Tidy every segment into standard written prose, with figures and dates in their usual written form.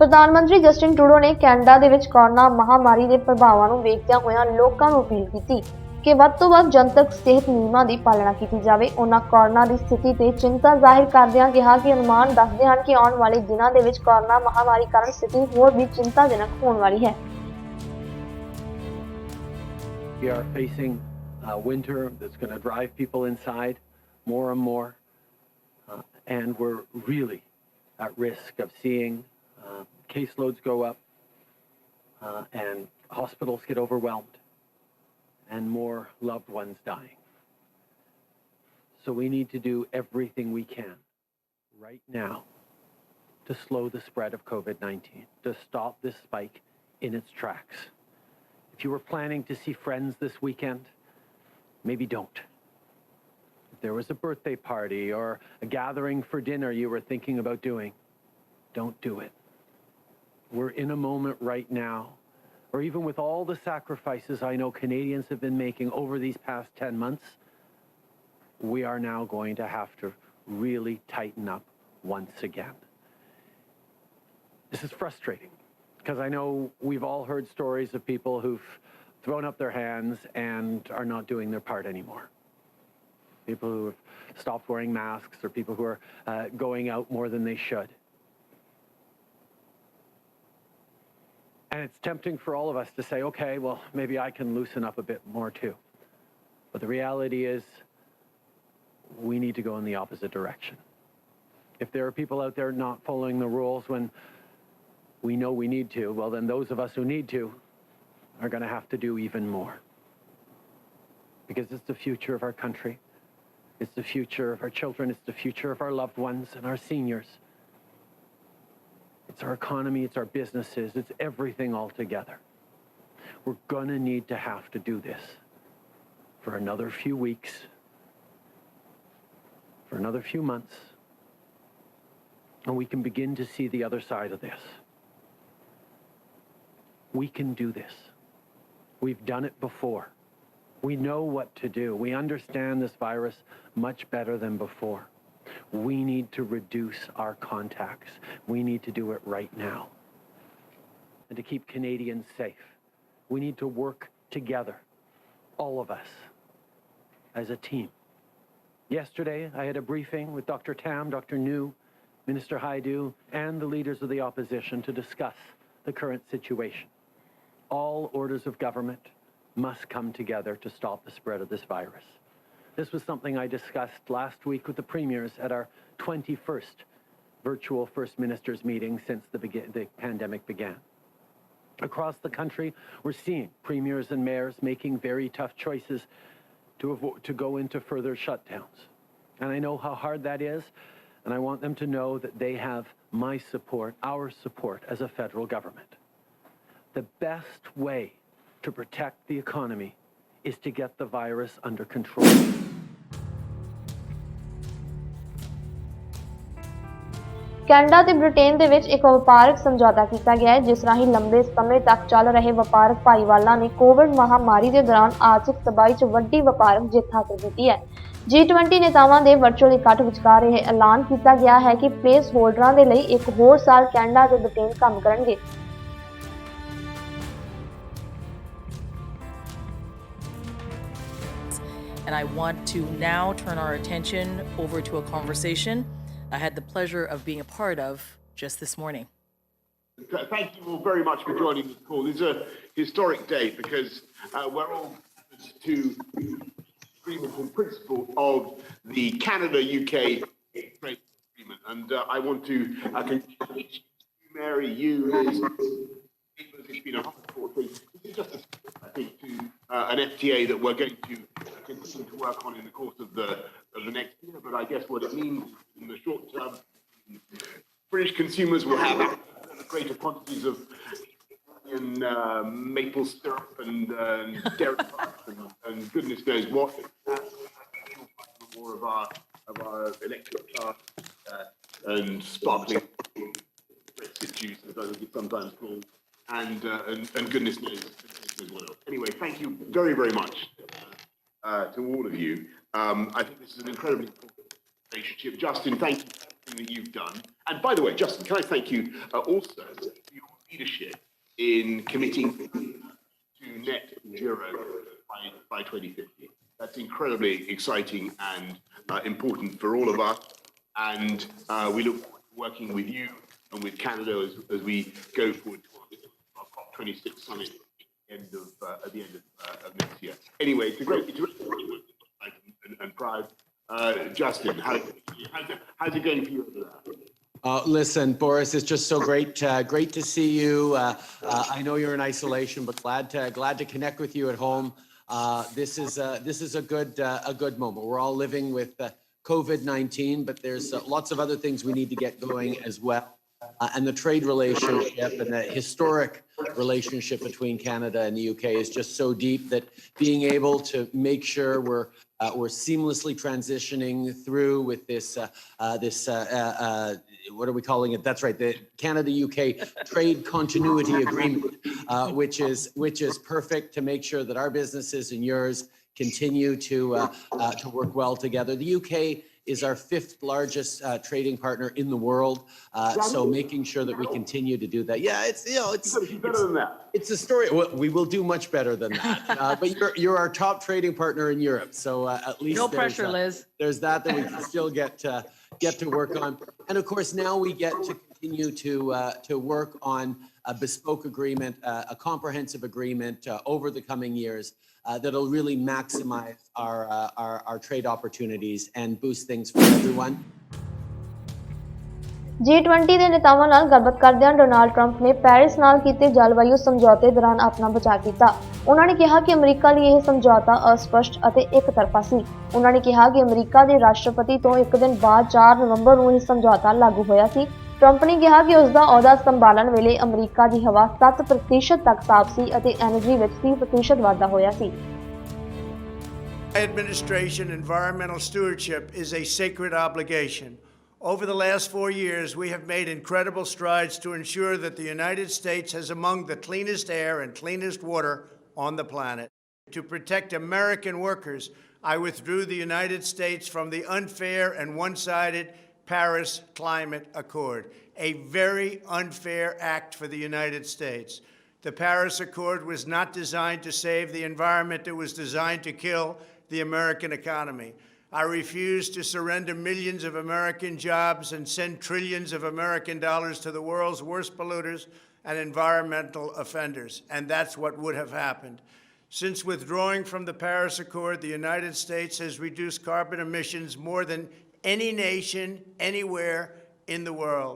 ਪ੍ਰਧਾਨ ਮੰਤਰੀ Justin Trudeau ਨੇ ਕੈਨੇਡਾ ਦੇ ਵਿੱਚ ਕੋਰੋਨਾ ਮਹਾਮਾਰੀ ਦੇ ਪ੍ਰਭਾਵਾਂ ਨੂੰ ਵੇਖਦਿਆਂ ਹੋਇਆਂ ਲੋਕਾਂ ਨੂੰ ਅਪੀਲ ਕੀਤੀ ਕਿ ਵੱਧ ਤੋਂ ਵੱਧ ਜਨਤਕ ਸਿਹਤ ਨਿਯਮਾਂ ਦੀ ਪਾਲਣਾ ਕੀਤੀ ਜਾਵੇ। ਉਹਨਾਂ ਕੋਰੋਨਾ ਦੀ ਸਥਿਤੀ ਤੇ ਚਿੰਤਾ ਜ਼ਾਹਿਰ ਕਰਦਿਆਂ ਕਿਹਾ ਕਿ ਅਨੁਮਾਨ ਦੱਸਦੇ ਹਨ ਕਿ ਆਉਣ ਵਾਲੇ ਦਿਨਾਂ ਦੇ ਵਿੱਚ ਕੋਰੋਨਾ ਮਹਾਮਾਰੀ ਕਾਰਨ ਸਥਿਤੀ ਹੋਰ ਵੀ ਚਿੰਤਾਜਨਕ ਹੋਣ ਵਾਲੀ ਹੈ। We are facing a winter that's going to drive people inside more and more, and we're really at risk of seeing caseloads go up and hospitals get overwhelmed and more loved ones dying. So we need to do everything we can right now to slow the spread of COVID-19, to stop this spike in its tracks. If you were planning to see friends this weekend, maybe don't. If there was a birthday party or a gathering for dinner you were thinking about doing, don't do it. We're in a moment right now, or even with all the sacrifices I know Canadians have been making over these past 10 months, we are now going to have to really tighten up once again. This is frustrating, because I know we've all heard stories of people who've thrown up their hands and are not doing their part anymore. People who have stopped wearing masks, or people who are going out more than they should. And it's tempting for all of us to say, okay, well, maybe I can loosen up a bit more too. But the reality is, we need to go in the opposite direction. If there are people out there not following the rules when we know we need to, well, then those of us who need to are going to have to do even more. Because it's the future of our country. It's the future of our children. It's the future of our loved ones and our seniors. It's our economy. It's our businesses. It's everything all together. We're going to need to have to do this for another few weeks, for another few months, and we can begin to see the other side of this. We can do this. We've done it before. We know what to do. We understand this virus much better than before. We need to reduce our contacts. We need to do it right now. And to keep Canadians safe, we need to work together, all of us, as a team. Yesterday, I had a briefing with Dr. Tam, Dr. New, Minister Haidu, and the leaders of the opposition to discuss the current situation. All orders of government must come together to stop the spread of this virus. This was something I discussed last week with the premiers at our 21st virtual First Ministers meeting since the pandemic began. Across the country, we're seeing premiers and mayors making very tough choices to go into further shutdowns. And I know how hard that is, and I want them to know that they have my support, our support as a federal government. The best way to protect the economy is to get the virus under control. Canada ਤੇ Britain ਦੇ ਵਿੱਚ ਇੱਕ ਵਪਾਰਕ ਸਮਝੌਤਾ ਕੀਤਾ ਗਿਆ ਹੈ, ਜਿਸ ਰਾਹੀਂ ਲੰਬੇ ਸਮੇਂ ਤੱਕ ਚੱਲ ਰਹੇ ਵਪਾਰਕ ਭਾਈਵਾਲਾਂ ਨੇ ਕੋਵਿਡ ਮਹਾਮਾਰੀ ਦੇ ਦੌਰਾਨ ਆਰਥਿਕ ਤਬਾਹੀ 'ਚ ਵੱਡੀ ਵਪਾਰਕ ਜਿੱਤ ਹਾਸਲ ਕੀਤੀ ਹੈ। G20 ਨੇਤਾਵਾਂ ਦੇ ਵਰਚੁਅਲ ਇਕੱਠ ਵਿਚਕਾਰ ਇਹ ਐਲਾਨ ਕੀਤਾ ਗਿਆ ਹੈ ਕਿ ਪਲੇਸ ਹੋਲਡਰਾਂ ਦੇ ਲਈ ਇੱਕ ਹੋਰ ਸਾਲ ਕੈਨੇਡਾ ਤੇ ਬ੍ਰਿਟੇਨ ਕੰਮ ਕਰਨਗੇ। And I want to now turn our attention over to a conversation I had the pleasure of being a part of just this morning. Thank you all very much for joining this call. This is a historic day because we're all to agreement in principle of the Canada-UK trade agreement. And I want to congratulate you, Mary, you, Liz. It's been a hard fought thing. This is just, I think, to an FTA that we're going to continue to work on in the course of the next year. But I guess what it means in the short term, British consumers will have greater quantities of maple syrup and dairy products and goodness knows what. More of our electric cars and sparkling juice, as I think it's sometimes called. And goodness knows what else. Anyway, thank you very, very much to all of you. I think this is an incredibly important relationship. Justin, thank you everything that you've done. And by the way, Justin, can I thank you also for your leadership in committing to net zero by 2050. That's incredibly exciting and important for all of us. And we look forward to working with you and with Canada as we go forward to our COP26 summit at the end of next year. Anyway, it's a great and proud. Justin, how's it going for you over there? Listen, Boris, it's just so great to see you. I know you're in isolation, but glad to connect with you at home. This is a good moment. We're all living with COVID-19, but there's lots of other things we need to get going as well. And the trade relationship and the historic relationship between Canada and the UK is just so deep that being able to make sure we're seamlessly transitioning through with this what are we calling it? That's right, the Canada-UK Trade Continuity Agreement, which is perfect to make sure that our businesses and yours continue to work well together. The UK is our 5th largest trading partner in the world, so making sure that we continue to do that. Yeah, it's better than that. It's a story. Well, we will do much better than that. But you're our top trading partner in Europe, so at least No pressure, Liz. There's that we can still get to work on, and of course now we get to continue to work on a bespoke agreement, a comprehensive agreement over the coming years. That'll really maximize our trade opportunities and boost things for everyone. G20 ਦੇ ਨੇਤਾਵਾਂ ਨਾਲ ਗੱਲਬਾਤ ਕਰਦਿਆਂ Donald Trump ਨੇ Paris ਨਾਲ ਕੀਤੇ ਜਲਵਾਯੂ ਸਮਝੌਤੇ ਦੌਰਾਨ ਆਪਣਾ ਬਚਾਅ ਕੀਤਾ। ਉਹਨਾਂ ਨੇ ਕਿਹਾ ਕਿ ਅਮਰੀਕਾ ਲਈ ਇਹ ਸਮਝੌਤਾ ਅਸਪਸ਼ਟ ਅਤੇ ਇੱਕ ਤਰਫਾ ਸੀ। ਉਹਨਾਂ ਨੇ ਕਿਹਾ ਕਿ ਅਮਰੀਕਾ ਦੇ ਰਾਸ਼ਟਰਪਤੀ ਤੋਂ ਇੱਕ ਦਿਨ ਬਾਅਦ 4 ਨਵੰਬਰ ਨੂੰ ਇਹ ਸਮਝੌਤਾ ਲਾਗੂ ਹੋਇਆ ਸੀ। ਟਰੰਪ ਨੇ ਕਿਹਾ ਕਿ ਉਸ ਦਾ ਅਹੁਦਾ ਸੰਭਾਲਣ ਵੇਲੇ ਅਮਰੀਕਾ ਦੀ ਹਵਾ 7% ਤੱਕ ਸਾਫ਼ ਸੀ ਅਤੇ ਐਨਰਜੀ ਵਿੱਚ 30% ਵਾਧਾ ਹੋਇਆ ਸੀ। Administration environmental stewardship is a sacred obligation. Over the last 4 years, we have made incredible strides to ensure that the United States has among the cleanest air and cleanest water on the planet. To protect American workers, I withdrew the United States from the unfair and one-sided Paris Climate Accord, a very unfair act for the United States. The Paris Accord was not designed to save the environment. It was designed to kill the American economy. I refuse to surrender millions of American jobs and send trillions of American dollars to the world's worst polluters and environmental offenders. And that's what would have happened. Since withdrawing from the Paris Accord, the United States has reduced carbon emissions more than any nation anywhere in the world.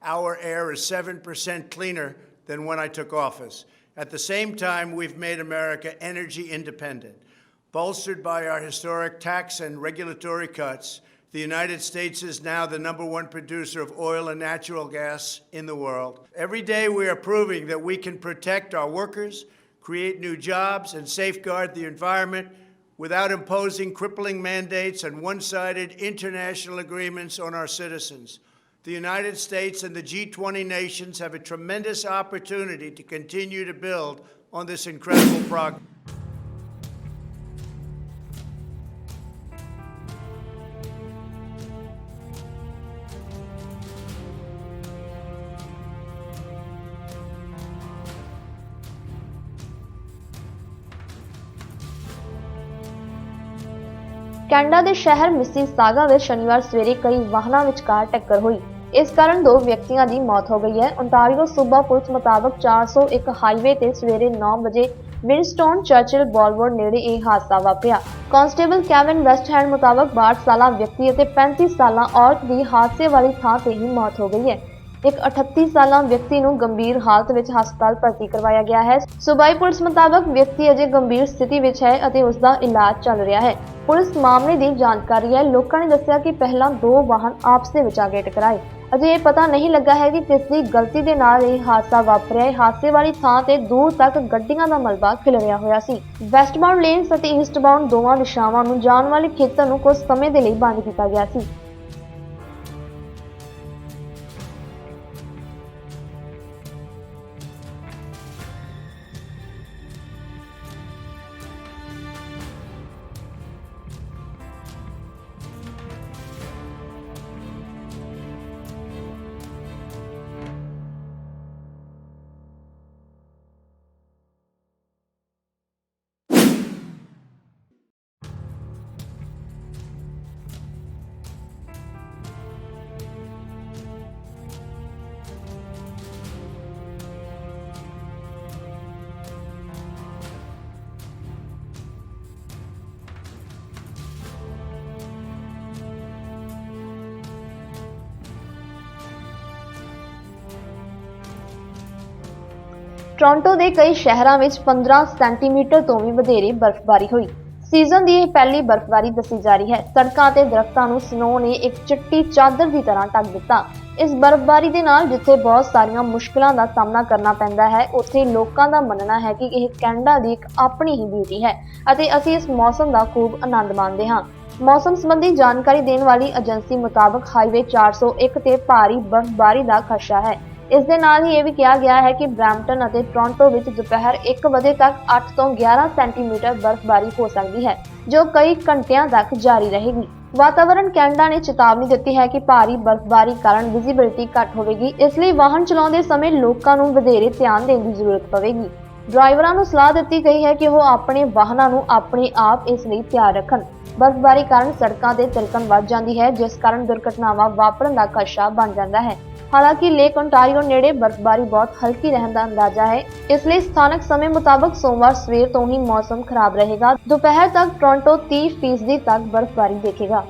Our air is 7% cleaner than when I took office. At the same time, we've made America energy independent. Bolstered by our historic tax and regulatory cuts, the United States is now the #1 producer of oil and natural gas in the world. Every day we are proving that we can protect our workers, create new jobs, and safeguard the environment without imposing crippling mandates and one-sided international agreements on our citizens. The United States and the G20 nations have a tremendous opportunity to continue to build on this incredible progress. Canada ਦੇ ਸ਼ਹਿਰ Mississauga ਵਿੱਚ ਸ਼ਨੀਵਾਰ ਸਵੇਰੇ ਕਈ ਵਾਹਨਾਂ ਵਿਚਕਾਰ ਟੱਕਰ ਹੋਈ। ਇਸ ਕਾਰਨ 2 ਵਿਅਕਤੀਆਂ ਦੀ ਮੌਤ ਹੋ ਗਈ ਹੈ। ਓਨਟਾਰੀਓ ਸੂਬਾ ਪੁਲਿਸ ਮੁਤਾਬਕ 401 ਹਾਈਵੇ ਤੇ ਸਵੇਰੇ 9 ਵਜੇ ਵਿੰਸਟਨ ਚਰਚਿਲ ਬੋਲਵਰਡ ਨੇੜੇ ਇਹ ਹਾਦਸਾ ਵਾਪਰਿਆ। ਕਾਂਸਟੇਬਲ ਕੈਵਿਨ ਵੈਸਟਹੈਂਡ ਮੁਤਾਬਕ 62 ਸਾਲਾ ਵਿਅਕਤੀ ਅਤੇ 35 ਸਾਲਾ ਔਰਤ ਦੀ ਹਾਦਸੇ ਵਾਲੀ ਥਾਂ ਤੇ ਹੀ ਮੌਤ ਹੋ ਗਈ ਹੈ। ਇੱਕ 38 ਸਾਲਾ ਵਿਅਕਤੀ ਨੂੰ ਗੰਭੀਰ ਹਾਲਤ ਵਿੱਚ ਹਸਪਤਾਲ ਭਰਤੀ ਕਰਵਾਇਆ ਗਿਆ ਹੈ। ਸੂਬਾਈ ਪੁਲਿਸ ਮੁਤਾਬਕ ਵਿਅਕਤੀ ਅਜੇ ਗੰਭੀਰ ਸਥਿਤੀ ਵਿੱਚ ਹੈ ਅਤੇ ਉਸ ਦਾ ਇਲਾਜ ਚੱਲ ਰਿਹਾ ਹੈ। ਪੁਲਿਸ ਮਾਮਲੇ ਦੀ ਜਾਂਚ ਕਰ ਰਹੀ ਹੈ। ਲੋਕਾਂ ਨੇ ਦੱਸਿਆ ਕਿ ਪਹਿਲਾਂ 2 ਵਾਹਨ ਆਪਸ ਦੇ ਵਿੱਚ ਆ ਕੇ ਟਕਰਾਏ। ਅਜੇ ਇਹ ਪਤਾ ਨਹੀਂ ਲੱਗਾ ਹੈ ਕਿ ਕਿਸ ਦੀ ਗਲਤੀ ਦੇ ਨਾਲ ਇਹ ਹਾਦਸਾ ਵਾਪਰਿਆ ਹੈ। ਹਾਦਸੇ ਵਾਲੀ ਥਾਂ ਤੇ ਦੂਰ ਤੱਕ ਗੱਡੀਆਂ ਦਾ ਮਲਬਾ ਖਿਲਰਿਆ ਹੋਇਆ ਸੀ। ਵੈਸਟਬਾਊਂਡ ਲੇਨਸ ਅਤੇ ਈਸਟਬਾਊਂਡ ਦੋਵਾਂ ਦਿਸ਼ਾਵਾਂ ਨੂੰ ਜਾਣ ਵਾਲੇ ਖੇਤਰ ਨੂੰ ਕੁਝ ਸਮੇਂ ਦੇ ਲਈ ਬੰਦ ਕੀਤਾ ਗਿਆ ਸੀ। ਟੋਰਾਂਟੋ ਦੇ ਕਈ ਸ਼ਹਿਰਾਂ ਵਿੱਚ 15 ਸੈਂਟੀਮੀਟਰ ਤੋਂ ਵੀ ਵਧੇਰੇ ਬਰਫ਼ਬਾਰੀ ਹੋਈ। ਸੀਜ਼ਨ ਦੀ ਇਹ ਪਹਿਲੀ ਬਰਫ਼ਬਾਰੀ ਦੱਸੀ ਜਾ ਰਹੀ ਹੈ। ਸੜਕਾਂ ਤੇ ਦਰਖਤਾਂ ਨੂੰ ਸਨੋ ਨੇ ਇੱਕ ਚਿੱਟੀ ਚਾਦਰ ਦੀ ਤਰ੍ਹਾਂ ਢੱਕ ਦਿੱਤਾ। ਇਸ ਬਰਫ਼ਬਾਰੀ ਦੇ ਨਾਲ ਜਿੱਥੇ ਬਹੁਤ ਸਾਰੀਆਂ ਮੁਸ਼ਕਲਾਂ ਦਾ ਸਾਹਮਣਾ ਕਰਨਾ ਪੈਂਦਾ ਹੈ, ਉੱਥੇ ਲੋਕਾਂ ਦਾ ਮੰਨਣਾ ਹੈ ਕਿ ਇਹ ਕੈਨੇਡਾ ਦੀ ਇੱਕ ਆਪਣੀ ਹੀ ਬਿਊਟੀ ਹੈ ਅਤੇ ਅਸੀਂ ਇਸ ਮੌਸਮ ਦਾ ਖੂਬ ਆਨੰਦ ਮਾਣਦੇ ਹਾਂ। ਮੌਸਮ ਸੰਬੰਧੀ ਜਾਣਕਾਰੀ ਦੇਣ ਵਾਲੀ ਏਜੰਸੀ ਮੁਤਾਬਕ ਹਾਈਵੇ 401 ਤੇ ਭਾਰੀ ਬਰਫ਼ਬਾਰੀ ਦਾ ਖਦਸ਼ਾ ਹੈ। ਇਸ ਦੇ ਨਾਲ ਹੀ ਇਹ ਵੀ ਕਿਹਾ ਗਿਆ ਹੈ ਕਿ ਬਰੈਂਪਟਨ ਅਤੇ ਟੋਰਾਂਟੋ ਵਿੱਚ ਦੁਪਹਿਰ 1 ਵਜੇ ਤੱਕ 8 ਤੋਂ 11 ਸੈਂਟੀਮੀਟਰ ਬਰਫ਼ਬਾਰੀ ਹੋ ਸਕਦੀ ਹੈ, ਜੋ ਕਈ ਘੰਟਿਆਂ ਤੱਕ ਜਾਰੀ ਰਹੇਗੀ। ਵਾਤਾਵਰਣ ਕੈਨੇਡਾ ਨੇ ਚੇਤਾਵਨੀ ਦਿੱਤੀ ਹੈ ਕਿ ਭਾਰੀ ਬਰਫ਼ਬਾਰੀ ਕਾਰਨ ਵਿਜ਼ਿਬਿਲਿਟੀ ਘੱਟ ਹੋਵੇਗੀ, ਇਸ ਲਈ ਵਾਹਨ ਚਲਾਉਂਦੇ ਸਮੇਂ ਲੋਕਾਂ ਨੂੰ ਵਧੇਰੇ ਧਿਆਨ ਦੇਣ ਦੀ ਜ਼ਰੂਰਤ ਪਵੇਗੀ। ਡਰਾਈਵਰਾਂ ਨੂੰ ਸਲਾਹ ਦਿੱਤੀ ਗਈ ਹੈ ਕਿ ਉਹ ਆਪਣੇ ਵਾਹਨਾਂ ਨੂੰ ਆਪਣੇ ਆਪ ਇਸ ਲਈ ਤਿਆਰ ਰੱਖਣ। ਬਰਫ਼ਬਾਰੀ ਕਾਰਨ ਸੜਕਾਂ ਤੇ ਤਿਲਕਣ ਵੱਧ ਜਾਂਦੀ ਹੈ, ਜਿਸ ਕਾਰਨ ਦੁਰਘਟਨਾਵਾਂ ਵਾਪਰਨ ਦਾ ਖਦਸ਼ਾ ਬਣ ਜਾਂਦਾ ਹੈ। ਹਾਲਾਂਕਿ ਲੇਕ ਓਨਟਾਰੀਓ ਨੇੜੇ ਬਰਫ਼ਬਾਰੀ ਬਹੁਤ ਹਲਕੀ ਰਹਿਣ ਦਾ ਅੰਦਾਜ਼ਾ ਹੈ, ਇਸ ਲਈ ਸਥਾਨਕ ਸਮੇਂ ਮੁਤਾਬਕ ਸੋਮਵਾਰ ਸਵੇਰ ਤੋਂ ਹੀ ਮੌਸਮ ਖਰਾਬ ਰਹੇਗਾ। ਦੁਪਹਿਰ ਤੱਕ ਟੋਰਾਂਟੋ 30% ਤੱਕ ਬਰਫ਼ਬਾਰੀ ਦੇਖੇਗਾ।